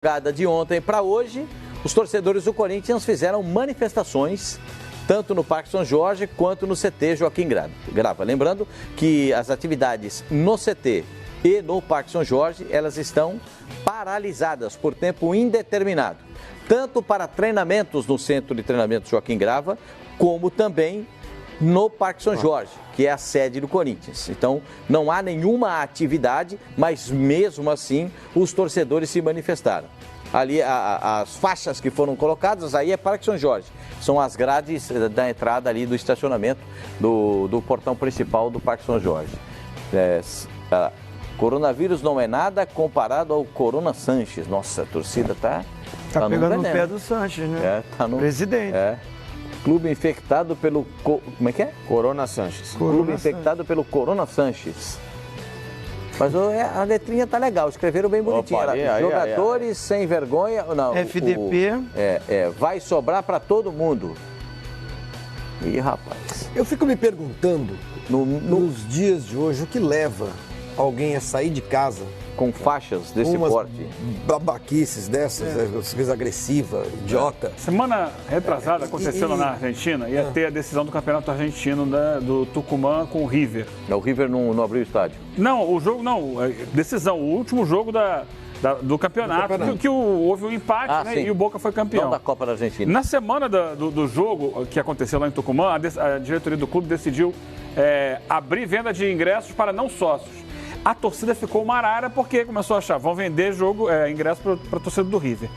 madrugada de ontem para hoje, os torcedores do Corinthians fizeram manifestações tanto no Parque São Jorge quanto no CT Joaquim Grava. Lembrando que as atividades no CT e no Parque São Jorge, elas estão paralisadas por tempo indeterminado, tanto para treinamentos no Centro de Treinamento Joaquim Grava, como também no Parque São Jorge, que é a sede do Corinthians. Então, não há nenhuma atividade, mas mesmo assim, os torcedores se manifestaram. Ali, as faixas que foram colocadas, aí é Parque São Jorge. São as grades da entrada ali do estacionamento do portão principal do Parque São Jorge. Coronavírus não é nada comparado ao Corona Sanches. Nossa, a torcida tá pegando no pé do Sanches, né? Tá no presidente. Clube infectado pelo... Como é que é? Corona Sanches. Clube infectado pelo Corona Sanches. Mas a letrinha tá legal, escreveram bem bonitinho. Opa, Jogadores sem vergonha... Não, FDP. Vai sobrar para todo mundo. Ih, rapaz. Eu fico me perguntando, nos dias de hoje, o que leva alguém a sair de casa com faixas desse porte, babaquices dessas, coisa agressiva, idiota. Semana retrasada aconteceu na Argentina, ia ter a decisão do campeonato argentino do Tucumã com o River. O River não abriu o estádio? Não, o jogo não, decisão, o último jogo do campeonato, que houve um empate, né, e o Boca foi campeão. Não da Copa da Argentina. Na semana do jogo que aconteceu lá em Tucumã, a diretoria do clube decidiu abrir venda de ingressos para não sócios. A torcida ficou uma arara porque começou a achar, vão vender ingresso para a torcida do River.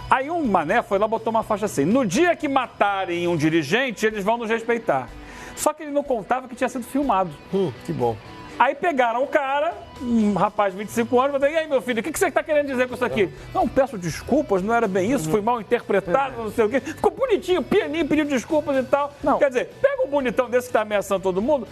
Aí um mané foi lá e botou uma faixa assim, no dia que matarem um dirigente, eles vão nos respeitar. Só que ele não contava que tinha sido filmado. Que bom. Aí pegaram o cara, um rapaz de 25 anos, e falaram, e aí meu filho, o que você está querendo dizer com isso aqui? Não, peço desculpas, não era bem isso, foi mal interpretado, não sei o quê. Ficou bonitinho, pianinho, pediu desculpas e tal. Não. Quer dizer, pega um bonitão desse que está ameaçando todo mundo,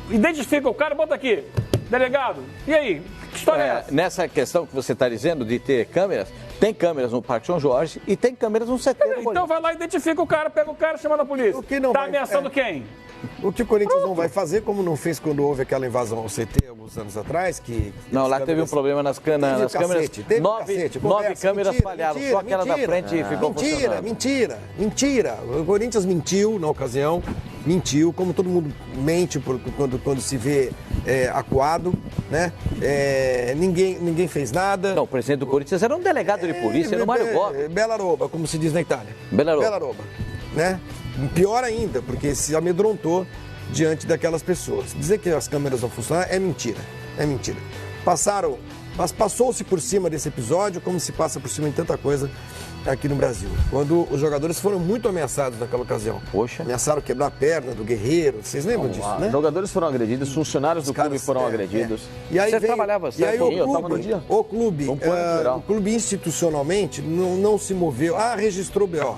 identifica o cara, bota aqui. Delegado, e aí? Que história é essa? Nessa questão que você está dizendo de ter câmeras, tem câmeras no Parque São Jorge e tem câmeras no CT. Então vai lá, identifica o cara, pega o cara, chama a polícia. Tá ameaçando quem? O que o Corinthians não vai fazer, como não fez quando houve aquela invasão ao CT alguns anos atrás, Não, lá teve um problema nas câmeras. Nove câmeras falharam, só aquela da frente ficou funcionando. Mentira. O Corinthians mentiu na ocasião, como todo mundo mente quando se vê acuado, né? Ninguém fez nada. Não, o presidente do Corinthians era um delegado de polícia, era o Mário Gobi. Bela Roba, como se diz na Itália. Bela Roba, né? Pior ainda, porque se amedrontou diante daquelas pessoas. Dizer que as câmeras vão funcionar é mentira. Mas passou-se por cima desse episódio, como se passa por cima de tanta coisa aqui no Brasil. Quando os jogadores foram muito ameaçados naquela ocasião. Poxa. Ameaçaram quebrar a perna do Guerreiro. Vocês lembram disso, né? Os jogadores foram agredidos, funcionários do clube foram agredidos. E aí você trabalhava e aí o clube institucionalmente não se moveu. Registrou BO.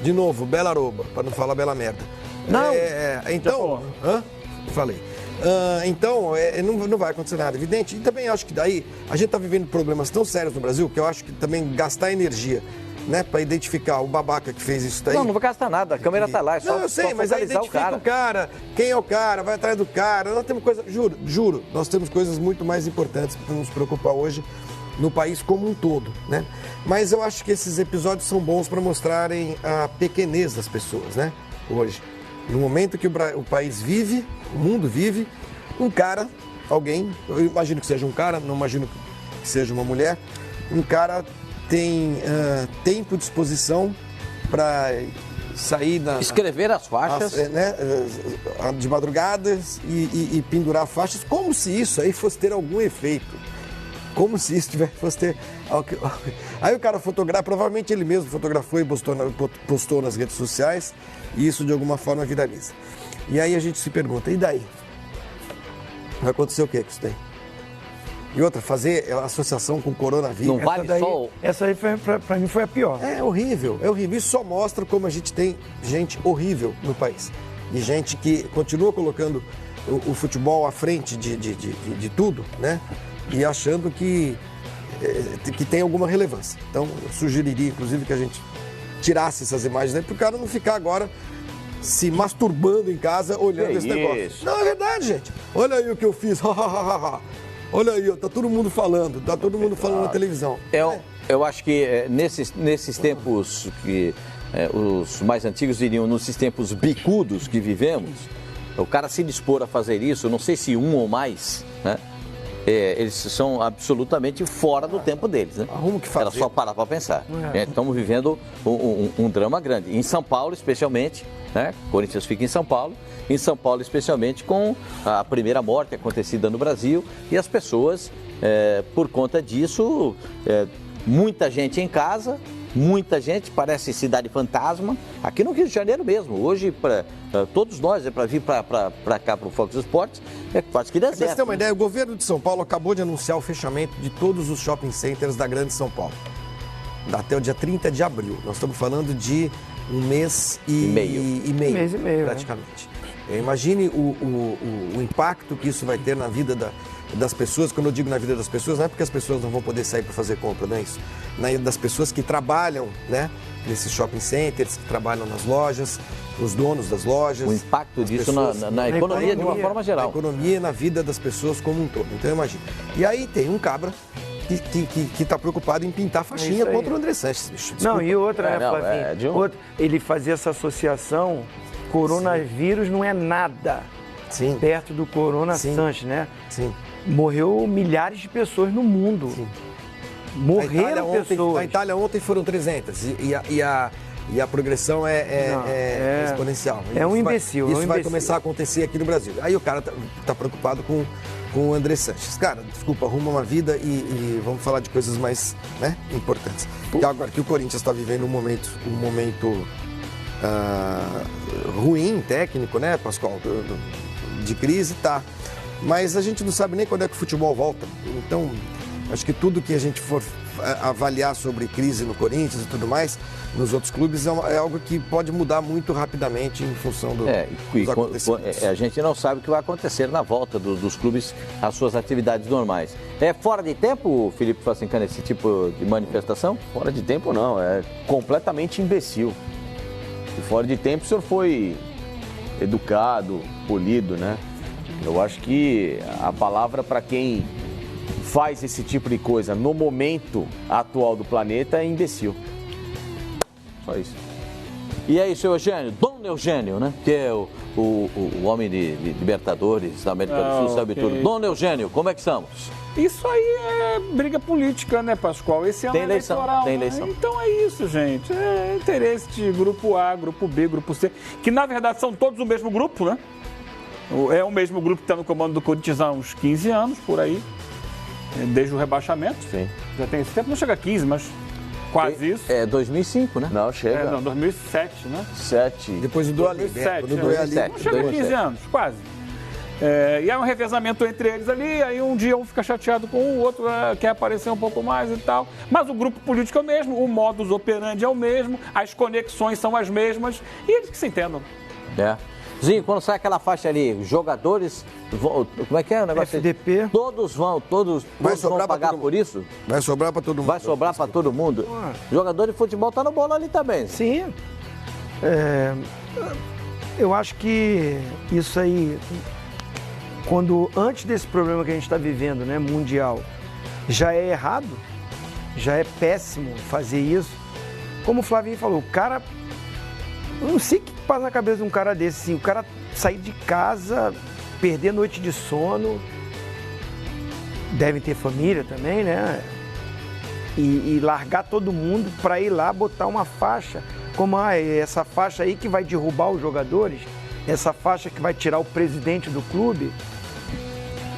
De novo, Bela Roba, para não falar bela merda. Não. Então, falei. Então, não vai acontecer nada, evidente. E também acho que daí a gente está vivendo problemas tão sérios no Brasil que eu acho que também gastar energia, né, para identificar o babaca que fez isso daí. Não vai gastar nada, a câmera tá lá, é só. Não, eu sei, mas aí identifica o cara, quem é o cara, vai atrás do cara. Nós temos coisa, juro, nós temos coisas muito mais importantes para nos preocupar hoje no país como um todo, né? Mas eu acho que esses episódios são bons para mostrarem a pequenez das pessoas, né? Hoje, no momento que o país vive, o mundo vive, alguém, eu imagino que seja um cara, não imagino que seja uma mulher, um cara tem tempo de disposição para sair escrever as faixas, de madrugadas e pendurar faixas, como se isso aí fosse ter algum efeito. Como se isso fosse ter... Aí o cara provavelmente ele mesmo fotografou e postou nas redes sociais, e isso de alguma forma viraliza. E aí a gente se pergunta, e daí? Vai acontecer o que com isso daí? E outra, fazer associação com o coronavírus. Não vale só... Essa aí pra mim foi a pior. É horrível. Isso só mostra como a gente tem gente horrível no país. E gente que continua colocando o futebol à frente de tudo, né? E achando que tem alguma relevância. Então, eu sugeriria, inclusive, que a gente tirasse essas imagens aí, para o cara não ficar agora se masturbando em casa olhando esse negócio. Não, é verdade, gente. Olha aí o que eu fiz. Olha aí, tá todo mundo falando. Tá todo mundo falando na televisão. Eu acho que nesses tempos que os mais antigos diriam, nesses tempos bicudos que vivemos, o cara se dispor a fazer isso, não sei se um ou mais, né? Eles são absolutamente fora do tempo deles, né? Arruma o que fazer. Era só parar para pensar. Estamos vivendo um drama grande. Em São Paulo, especialmente, né? Corinthians fica em São Paulo, especialmente com a primeira morte acontecida no Brasil, e as pessoas, por conta disso, muita gente em casa, muita gente, parece cidade fantasma, aqui no Rio de Janeiro mesmo. Hoje, para todos nós, para vir para cá, para o Fox Sports, é quase que deserto. Pra você ter uma ideia, o governo de São Paulo acabou de anunciar o fechamento de todos os shopping centers da Grande São Paulo. Até o dia 30 de abril. Nós estamos falando de um mês e meio. Um mês e meio, praticamente. Imagine o impacto que isso vai ter na vida das pessoas. Quando eu digo na vida das pessoas, não é porque as pessoas não vão poder sair para fazer compra, não é isso. Das pessoas que trabalham, né, nesses shopping centers, que trabalham nas lojas, os donos das lojas. O impacto disso na economia de uma forma geral. Na economia e na vida das pessoas como um todo. Então, imagina. E aí tem um cabra que está preocupado em pintar faixinha contra o André Sanches. Bicho. Não, e outra, Flavinho, ele fazia essa associação, coronavírus não é nada perto do Corona Sanches, né? Sim. Morreu milhares de pessoas no mundo. Sim. Morreram pessoas. Na Itália ontem foram 300 e a progressão é exponencial. É um imbecil. Isso vai começar a acontecer aqui no Brasil. Aí o cara tá preocupado com o André Sanches. Cara, desculpa, arruma uma vida e vamos falar de coisas mais, né, importantes. E agora que o Corinthians está vivendo um momento ruim, técnico, né, Pascoal? De crise, tá. Mas a gente não sabe nem quando é que o futebol volta. Então, acho que tudo que a gente for avaliar sobre crise no Corinthians e tudo mais, nos outros clubes, é algo que pode mudar muito rapidamente em função dos acontecimentos. A gente não sabe o que vai acontecer na volta dos clubes às suas atividades normais. É fora de tempo, Felipe Facincana, esse tipo de manifestação? Fora de tempo não, é completamente imbecil. E fora de tempo o senhor foi educado, polido, né? Eu acho que a palavra para quem faz esse tipo de coisa no momento atual do planeta é imbecil. Só isso. E aí, seu Eugênio, Dom Eugênio, né? Que é o homem de Libertadores da América do Sul, sabe tudo. Dom Eugênio, como é que estamos? Isso aí é briga política, né, Pascoal? Esse ano tem eleição, eleitoral. Tem eleição. Então é isso, gente. É interesse de grupo A, grupo B, grupo C, que na verdade são todos o mesmo grupo, né? É o mesmo grupo que está no comando do Corinthians há uns 15 anos, por aí, desde o rebaixamento. Sim. Já tem esse tempo, não chega a 15, mas quase isso. É 2005, né? Não, chega. 2007, né? 7. Depois do Duali. 2007, não chega a 15 anos, quase. E é um revezamento entre eles ali, aí um dia um fica chateado com o outro, quer aparecer um pouco mais e tal. Mas o grupo político é o mesmo, o modus operandi é o mesmo, as conexões são as mesmas, e eles que se entendam. Zinho, quando sai aquela faixa ali, os jogadores, como é que é o negócio? FDP. Todos vão pagar por isso? Vai sobrar para todo mundo. Vai sobrar para todo mundo. Jogador de futebol tá no bolo ali também. Sim. Eu acho que isso aí, antes desse problema que a gente está vivendo, né, mundial, já é errado, já é péssimo fazer isso. Como o Flavinho falou, o cara... Eu não sei o que passa na cabeça de um cara desse, assim, o cara sair de casa, perder noite de sono, deve ter família também, né? E largar todo mundo para ir lá botar uma faixa, como essa faixa aí que vai derrubar os jogadores, essa faixa que vai tirar o presidente do clube.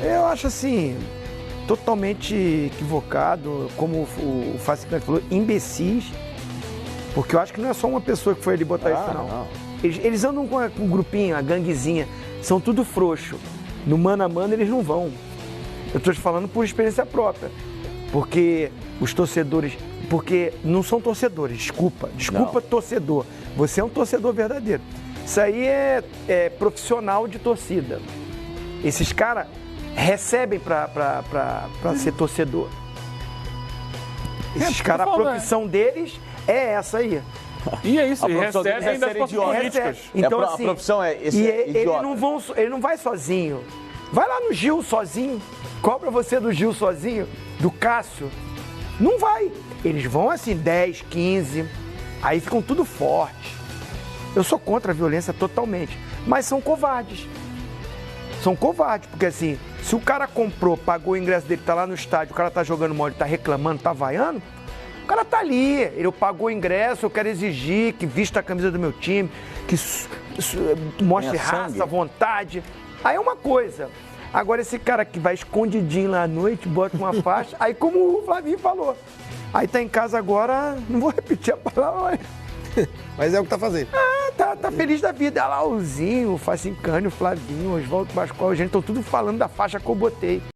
Eu acho assim, totalmente equivocado, como o Facincana falou, imbecis. Porque eu acho que não é só uma pessoa que foi ali botar isso, não. Eles andam com um grupinho, a ganguezinha, são tudo frouxo. No mano a mano eles não vão. Eu estou te falando por experiência própria. Porque os torcedores... Porque não são torcedores, desculpa, torcedor. Você é um torcedor verdadeiro. Isso aí é profissional de torcida. Esses caras recebem para ser torcedor. Esses caras, a profissão deles... é essa aí. E é isso, e recebem das políticas. Então, a profissão é esse idiota. Ele não vai sozinho. Vai lá no Gil sozinho. Cobra você do Gil sozinho, do Cássio. Não vai. Eles vão assim, 10, 15, aí ficam tudo forte. Eu sou contra a violência totalmente, mas são covardes. São covardes, porque assim, se o cara comprou, pagou o ingresso dele, tá lá no estádio, o cara tá jogando mal, ele tá reclamando, tá vaiando, o cara tá ali, ele pagou o ingresso, eu quero exigir que vista a camisa do meu time, que mostre raça, vontade. Aí é uma coisa. Agora esse cara que vai escondidinho lá à noite, bota uma faixa, aí como o Flavinho falou, aí tá em casa agora, não vou repetir a palavra, mas é o que tá fazendo. Tá feliz da vida. Olha lá o Zinho, o Facincânio, o Flavinho, o Oswaldo Pascoal, a gente estão tudo falando da faixa que eu botei.